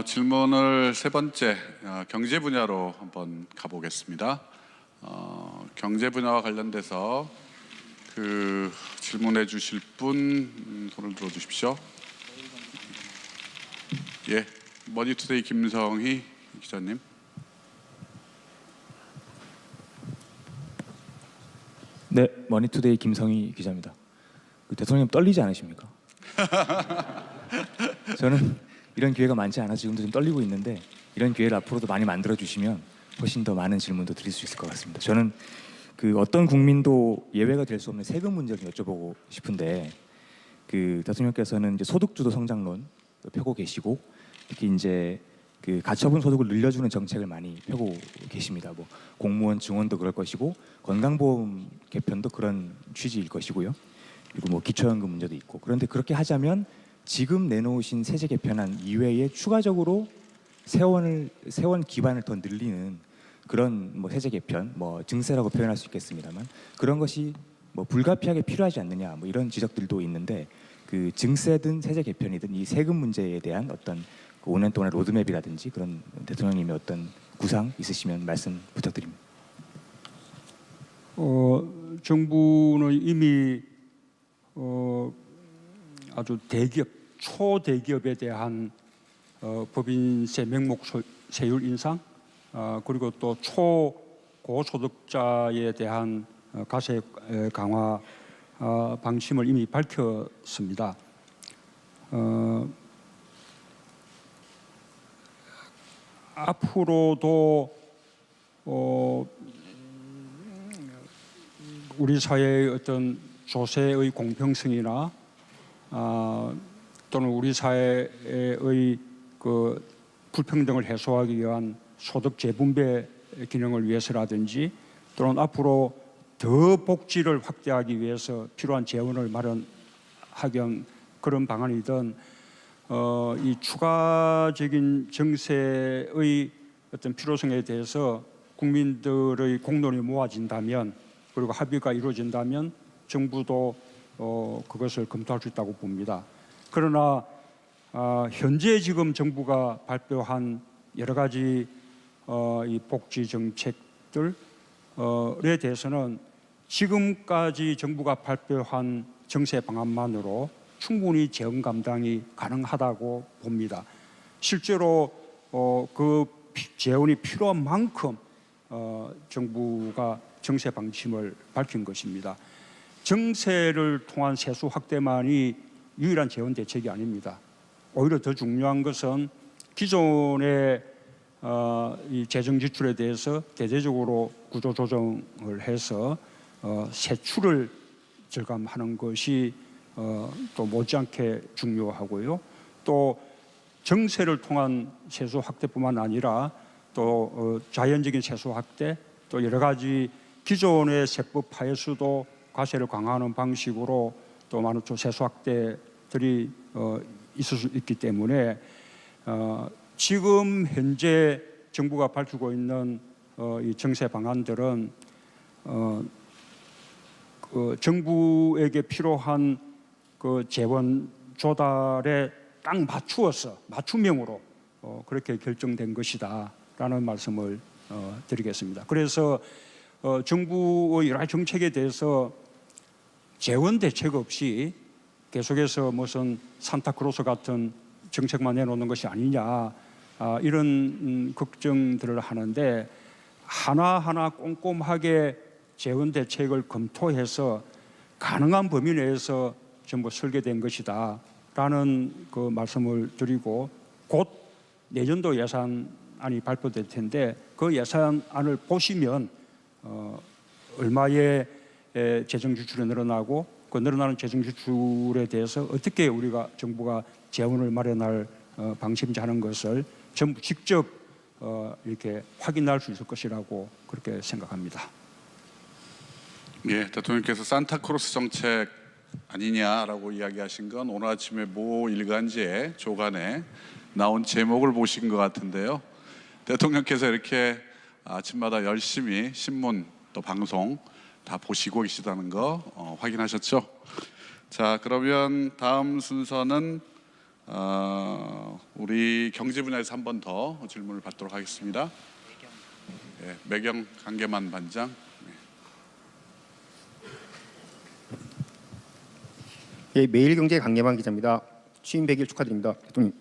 질문을 세 번째 경제 분야로 한번 가보겠습니다. 경제 분야와 관련돼서 질문해 주실 분 손을 들어 주십시오. 예, 머니투데이 김성희 기자님. 네, 머니투데이 김성희 기자입니다. 대통령님 떨리지 않으십니까? 저는 이런 기회가 많지 않아서 지금도 좀 떨리고 있는데 이런 기회를 앞으로도 많이 만들어 주시면 훨씬 더 많은 질문도 드릴 수 있을 것 같습니다. 저는 어떤 국민도 예외가 될 수 없는 세금 문제를 여쭤보고 싶은데 대통령께서는 이제 소득주도 성장론 펴고 계시고 특히 이제 가처분 소득을 늘려주는 정책을 많이 펴고 계십니다. 뭐 공무원 증원도 그럴 것이고 건강보험 개편도 그런 취지일 것이고요. 그리고 뭐 기초연금 문제도 있고. 그런데 그렇게 하자면 지금 내놓으신 세제 개편안 이외에 추가적으로 세원 기반을 더 늘리는 그런 뭐 세제 개편, 뭐 증세라고 표현할 수 있겠습니다만 그런 것이 뭐 불가피하게 필요하지 않느냐 뭐 이런 지적들도 있는데 증세든 세제 개편이든 이 세금 문제에 대한 어떤 5년 동안의 로드맵이라든지 그런 대통령님의 어떤 구상 있으시면 말씀 부탁드립니다. 정부는 이미 아주 초대기업에 대한 법인세 명목 세율 인상, 그리고 또 초고소득자에 대한 과세 강화 방침을 이미 밝혔습니다. 앞으로도 우리 사회의 어떤 조세의 공평성이나 또는 우리 사회의 불평등을 해소하기 위한 소득 재분배 기능을 위해서라든지 또는 앞으로 더 복지를 확대하기 위해서 필요한 재원을 마련하기 위한 그런 방안이든 이 추가적인 정세의 어떤 필요성에 대해서 국민들의 공론이 모아진다면 그리고 합의가 이루어진다면 정부도 그것을 검토할 수 있다고 봅니다. 그러나 현재 지금 정부가 발표한 여러 가지 이 복지 정책들에 대해서는 지금까지 정부가 발표한 정세 방안만으로 충분히 재원 감당이 가능하다고 봅니다. 실제로 그 재원이 필요한 만큼 정부가 정세 방침을 밝힌 것입니다. 정세를 통한 세수 확대만이 유일한 재원 대책이 아닙니다. 오히려 더 중요한 것은 기존의 이 재정 지출에 대해서 대대적으로 구조 조정을 해서 세출을 절감하는 것이 또 못지않게 중요하고요. 또 정세를 통한 세수 확대뿐만 아니라 또 자연적인 세수 확대, 또 여러 가지 기존의 세법 하에서도 과세를 강화하는 방식으로 또 많은 세수 확대들이 있을 수 있기 때문에 지금 현재 정부가 밝히고 있는 이 정세 방안들은 정부에게 필요한 재원 조달에 딱 맞추어서 맞춤형으로 그렇게 결정된 것이다라는 말씀을 드리겠습니다. 그래서 정부의 여러 정책에 대해서 재원 대책 없이 계속해서 무슨 산타크로스 같은 정책만 내놓는 것이 아니냐 이런 걱정들을 하는데 하나하나 꼼꼼하게 재원 대책을 검토해서 가능한 범위 내에서 전부 설계된 것이다 라는 그 말씀을 드리고 곧 내년도 예산안이 발표될 텐데 그 예산안을 보시면 얼마의 재정 지출이 늘어나고 그 늘어나는 재정 지출에 대해서 어떻게 우리가 정부가 재원을 마련할 방침인지 하는 것을 전부 직접 이렇게 확인할 수 있을 것이라고 그렇게 생각합니다. 예, 대통령께서 산타크로스 정책 아니냐라고 이야기하신 건 오늘 아침에 모 일간지에 조간에 나온 제목을 보신 것 같은데요. 대통령께서 이렇게 아침마다 열심히 신문 또 방송 다 보시고 계시다는 거 확인하셨죠? 자, 그러면 다음 순서는 우리 경제 분야에서 한 번 더 질문을 받도록 하겠습니다. 매경 강계만 반장. 예, 매일경제 강예만 기자입니다. 취임 100일 축하드립니다, 대통령.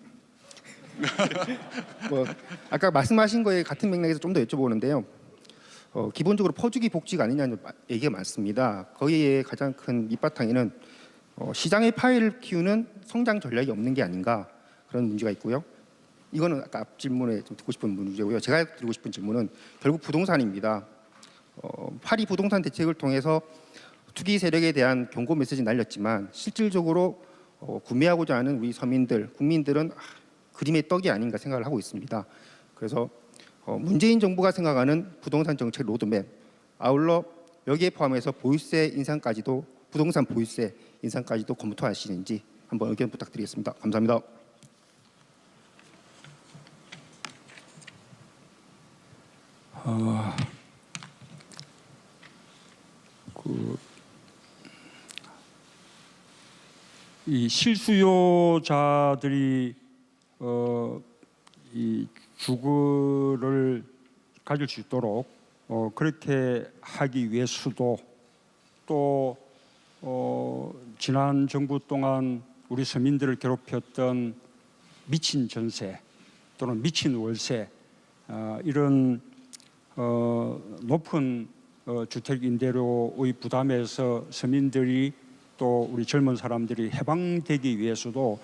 아까 말씀하신 거에 같은 맥락에서 좀 더 여쭤보는데요. 기본적으로 퍼주기 복지가 아니냐는 얘기가 많습니다. 거기에 가장 큰 밑바탕에는 시장의 파이를 키우는 성장 전략이 없는 게 아닌가 그런 문제가 있고요. 이거는 아까 앞 질문에 좀 듣고 싶은 문제고요. 제가 드리고 싶은 질문은 결국 부동산입니다. 파리 부동산 대책을 통해서 투기 세력에 대한 경고 메시지 날렸지만 실질적으로 구매하고자 하는 우리 서민들, 국민들은 그림의 떡이 아닌가 생각을 하고 있습니다. 그래서 문재인 정부가 생각하는 부동산 정책 로드맵, 아울러 여기에 포함해서 보유세 인상까지도, 부동산 보유세 인상까지도 검토하시는지 한번 의견 부탁드리겠습니다. 감사합니다. 이 실수요자들이 이 주거를 가질 수 있도록 그렇게 하기 위해서도 또 지난 정부 동안 우리 서민들을 괴롭혔던 미친 전세 또는 미친 월세 이런 높은 주택 임대료의 부담에서 서민들이 또 우리 젊은 사람들이 해방되기 위해서도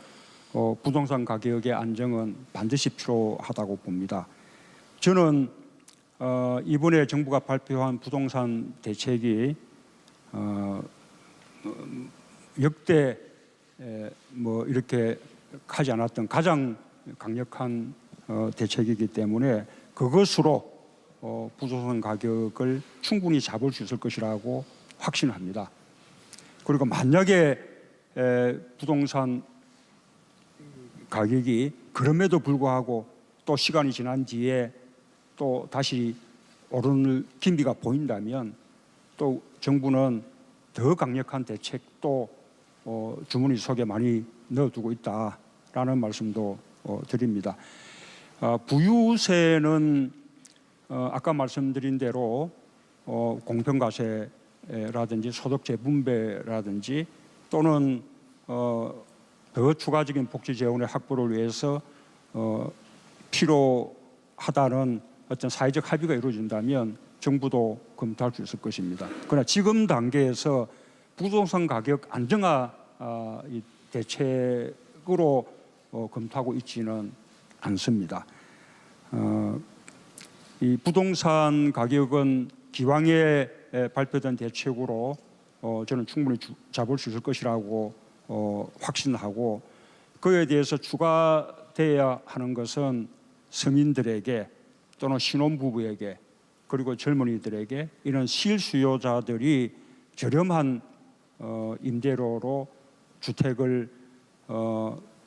부동산 가격의 안정은 반드시 필요하다고 봅니다. 저는 이번에 정부가 발표한 부동산 대책이 역대 뭐 이렇게 하지 않았던 가장 강력한 대책이기 때문에 그것으로 부동산 가격을 충분히 잡을 수 있을 것이라고 확신합니다. 그리고 만약에 부동산 가격이 그럼에도 불구하고 또 시간이 지난 뒤에 또 다시 오르는 기미가 보인다면 또 정부는 더 강력한 대책도 주머니 속에 많이 넣어두고 있다라는 말씀도 드립니다. 부유세는 아까 말씀드린 대로 공평과세라든지 소득 재분배라든지 또는 더 추가적인 복지 재원의 확보를 위해서 필요하다는 어떤 사회적 합의가 이루어진다면 정부도 검토할 수 있을 것입니다. 그러나 지금 단계에서 부동산 가격 안정화 대책으로 검토하고 있지는 않습니다. 이 부동산 가격은 기왕에 발표된 대책으로 저는 충분히 잡을 수 있을 것이라고 확신하고 그에 대해서 추가돼야 하는 것은 서민들에게 또는 신혼부부에게 그리고 젊은이들에게 이런 실수요자들이 저렴한 임대료로 주택을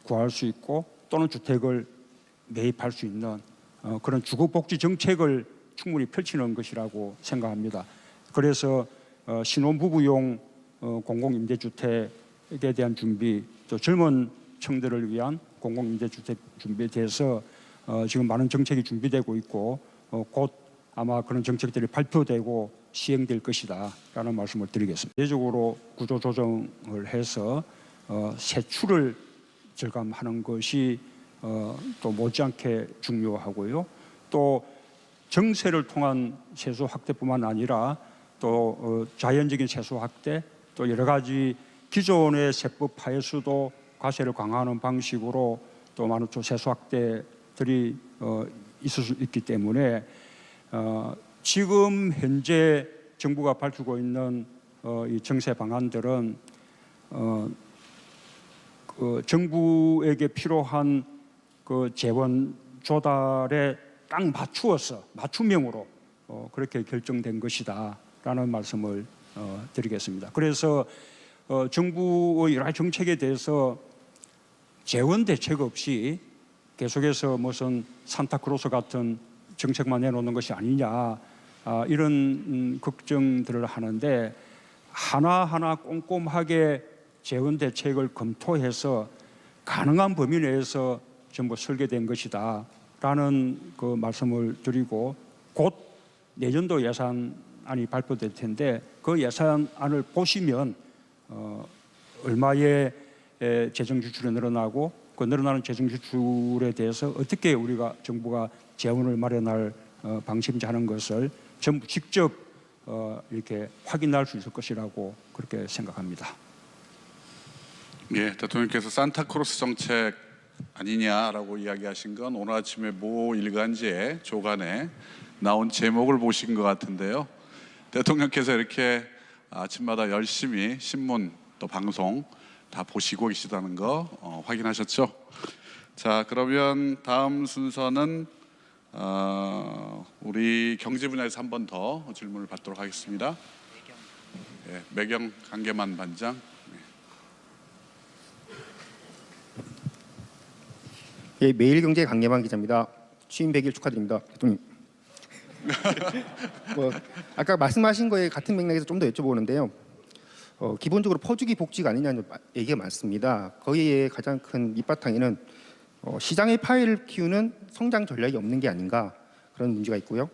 구할 수 있고 또는 주택을 매입할 수 있는 그런 주거복지 정책을 충분히 펼치는 것이라고 생각합니다. 그래서 신혼부부용 공공임대주택에 대한 준비, 또 젊은 층들을 위한 공공임대주택 준비에 대해서 지금 많은 정책이 준비되고 있고 곧 아마 그런 정책들이 발표되고 시행될 것이다라는 말씀을 드리겠습니다. 대적으로 구조조정을 해서 세출을 절감하는 것이 또 못지않게 중요하고요. 또 정세를 통한 세수 확대뿐만 아니라 또 자연적인 세수 확대, 또 여러 가지 기존의 세법 하에서도 과세를 강화하는 방식으로 또 많은 또 세수 확대들이 있을 수 있기 때문에 지금 현재 정부가 밝히고 있는 이 정세 방안들은 그 정부에게 필요한 그 재원 조달에 딱 맞추어서 맞춤형으로 그렇게 결정된 것이다라는 말씀을 드리겠습니다. 그래서 정부의 여러 정책에 대해서 재원 대책 없이 계속해서 무슨 산타크로스 같은 정책만 내놓는 것이 아니냐 이런 걱정들을 하는데 하나하나 꼼꼼하게 재원 대책을 검토해서 가능한 범위 내에서 전부 설계된 것이다라는 그 말씀을 드리고, 곧 내년도 예산안이 발표될 텐데 그 예산안을 보시면 얼마의 재정 지출이 늘어나고 그 늘어나는 재정 지출에 대해서 어떻게 우리가 정부가 재원을 마련할 방침인지 하는 것을 전부 직접 이렇게 확인할 수 있을 것이라고 그렇게 생각합니다. 예, 대통령께서 산타크로스 정책 아니냐라고 이야기하신 건 오늘 아침에 모 일간지에 조간에 나온 제목을 보신 것 같은데요. 대통령께서 이렇게 아침마다 열심히 신문 또 방송 다 보시고 계시다는 거 확인하셨죠? 자, 그러면 다음 순서는 우리 경제 분야에서 한 번 더 질문을 받도록 하겠습니다. 예, 매경 강계만 반장. 예, 매일경제 강예만 기자입니다. 취임 100일 축하드립니다, 대통령. 아까 말씀하신 거에 같은 맥락에서 좀 더 여쭤보는데요. 기본적으로 퍼주기 복지가 아니냐는 얘기가 많습니다. 거기에 가장 큰 밑바탕에는 시장의 파이를 키우는 성장 전략이 없는 게 아닌가, 그런 문제가 있고요.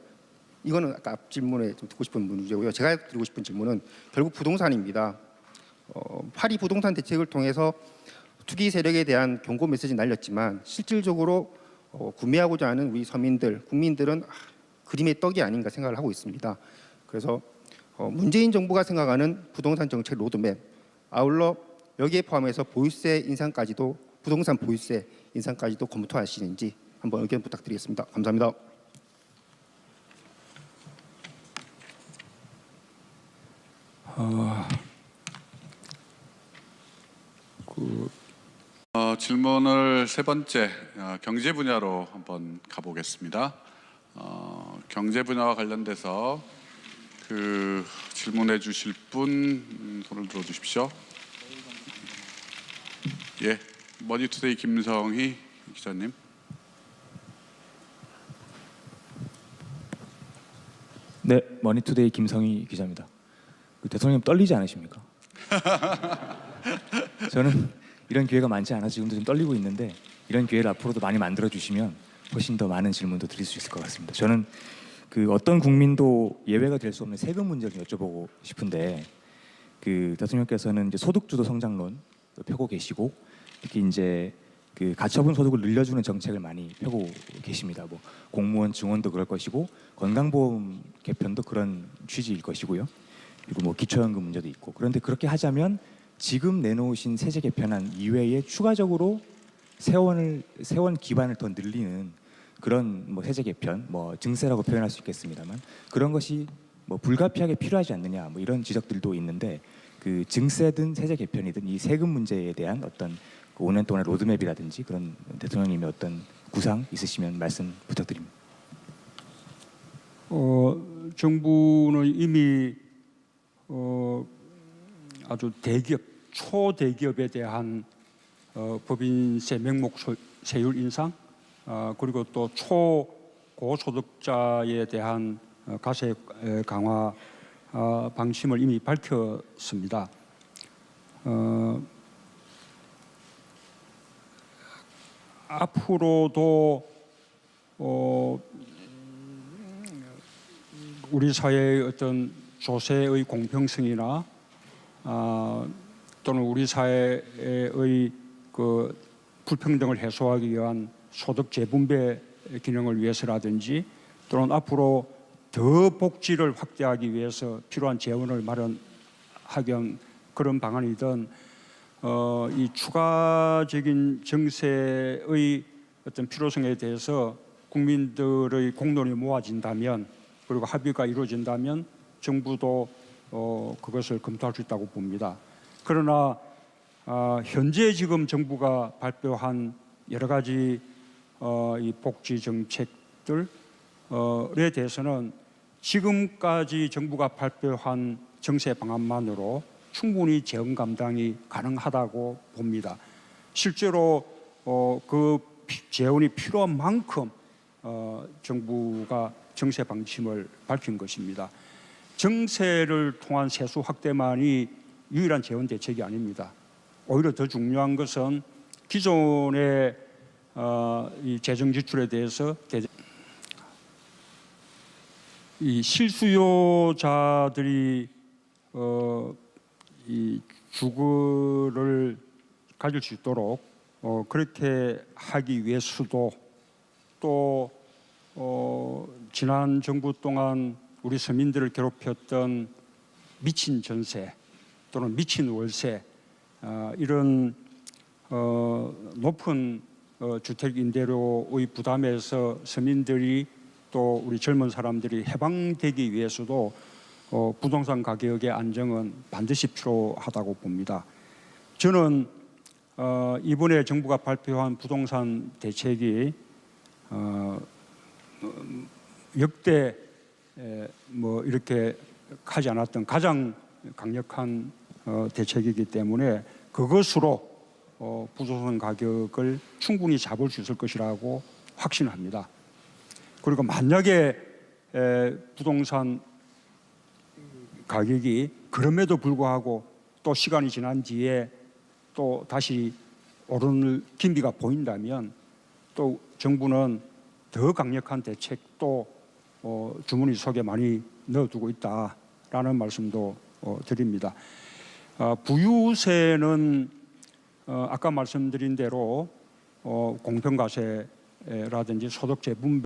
이거는 아까 앞 질문에 좀 듣고 싶은 문제고요. 제가 드리고 싶은 질문은 결국 부동산입니다. 파리 부동산 대책을 통해서 투기 세력에 대한 경고 메시지 날렸지만 실질적으로 구매하고자 하는 우리 서민들, 국민들은 그림의 떡이 아닌가 생각을 하고 있습니다. 그래서 문재인 정부가 생각하는 부동산 정책 로드맵, 아울러 여기에 포함해서 보유세 인상까지도, 부동산 보유세 인상까지도 검토하시는지 한번 의견 부탁드리겠습니다. 감사합니다. 질문을 세 번째 경제 분야로 한번 가보겠습니다. 경제 분야와 관련돼서 그 질문해 주실 분 손을 들어 주십시오. 예, 머니투데이 김성희 기자님. 네, 머니투데이 김성희 기자입니다. 대통령 떨리지 않으십니까? 저는 이런 기회가 많지 않아 지금도 좀 떨리고 있는데, 이런 기회를 앞으로도 많이 만들어 주시면 훨씬 더 많은 질문도 드릴 수 있을 것 같습니다. 저는 어떤 국민도 예외가 될 수 없는 세금 문제를 여쭤보고 싶은데, 대통령께서는 이제 소득주도 성장론 펴고 계시고, 특히 이제 가처분 소득을 늘려주는 정책을 많이 펴고 계십니다. 뭐 공무원 증원도 그럴 것이고 건강보험 개편도 그런 취지일 것이고요. 그리고 뭐 기초연금 문제도 있고. 그런데 그렇게 하자면 지금 내놓으신 세제 개편안 이외에 추가적으로 세원 기반을 더 늘리는 그런 뭐 세제 개편, 뭐 증세라고 표현할 수 있겠습니다만, 그런 것이 뭐 불가피하게 필요하지 않느냐, 뭐 이런 지적들도 있는데, 증세든 세제 개편이든 이 세금 문제에 대한 어떤 5년 동안의 로드맵이라든지 그런 대통령님의 어떤 구상 있으시면 말씀 부탁드립니다. 정부는 이미 아주 대기업, 초대기업에 대한 법인세 명목 세율 인상, 그리고 또 초고소득자에 대한 과세 강화 방침을 이미 밝혔습니다. 앞으로도 우리 사회의 어떤 조세의 공평성이나 또는 우리 사회의 그 불평등을 해소하기 위한 소득 재분배 기능을 위해서라든지, 또는 앞으로 더 복지를 확대하기 위해서 필요한 재원을 마련하기 위한 그런 방안이든, 이 추가적인 정세의 어떤 필요성에 대해서 국민들의 공론이 모아진다면, 그리고 합의가 이루어진다면 정부도 그것을 검토할 수 있다고 봅니다. 그러나 현재 지금 정부가 발표한 여러 가지 이 복지 정책들에 대해서는 지금까지 정부가 발표한 정세 방안만으로 충분히 재원 감당이 가능하다고 봅니다. 실제로 그 재원이 필요한 만큼 정부가 정세 방침을 밝힌 것입니다. 정세를 통한 세수 확대만이 유일한 재원 대책이 아닙니다. 오히려 더 중요한 것은 기존의 이 재정 지출에 대해서 이 실수요자들이 이 주거를 가질 수 있도록 그렇게 하기 위해서도 또 지난 정부 동안 우리 서민들을 괴롭혔던 미친 전세 또는 미친 월세 이런 높은 주택 임대료의 부담에서 서민들이 또 우리 젊은 사람들이 해방되기 위해서도 부동산 가격의 안정은 반드시 필요하다고 봅니다. 저는 이번에 정부가 발표한 부동산 대책이 역대 뭐 이렇게 하지 않았던 가장 강력한 대책이기 때문에 그것으로 부동산 가격을 충분히 잡을 수 있을 것이라고 확신합니다. 그리고 만약에 부동산 가격이 그럼에도 불구하고 또 시간이 지난 뒤에 또 다시 오르는 기미가 보인다면 또 정부는 더 강력한 대책도 주머니 속에 많이 넣어두고 있다라는 말씀도 드립니다. 부유세는 아까 말씀드린 대로 공평과세라든지 소득세 분배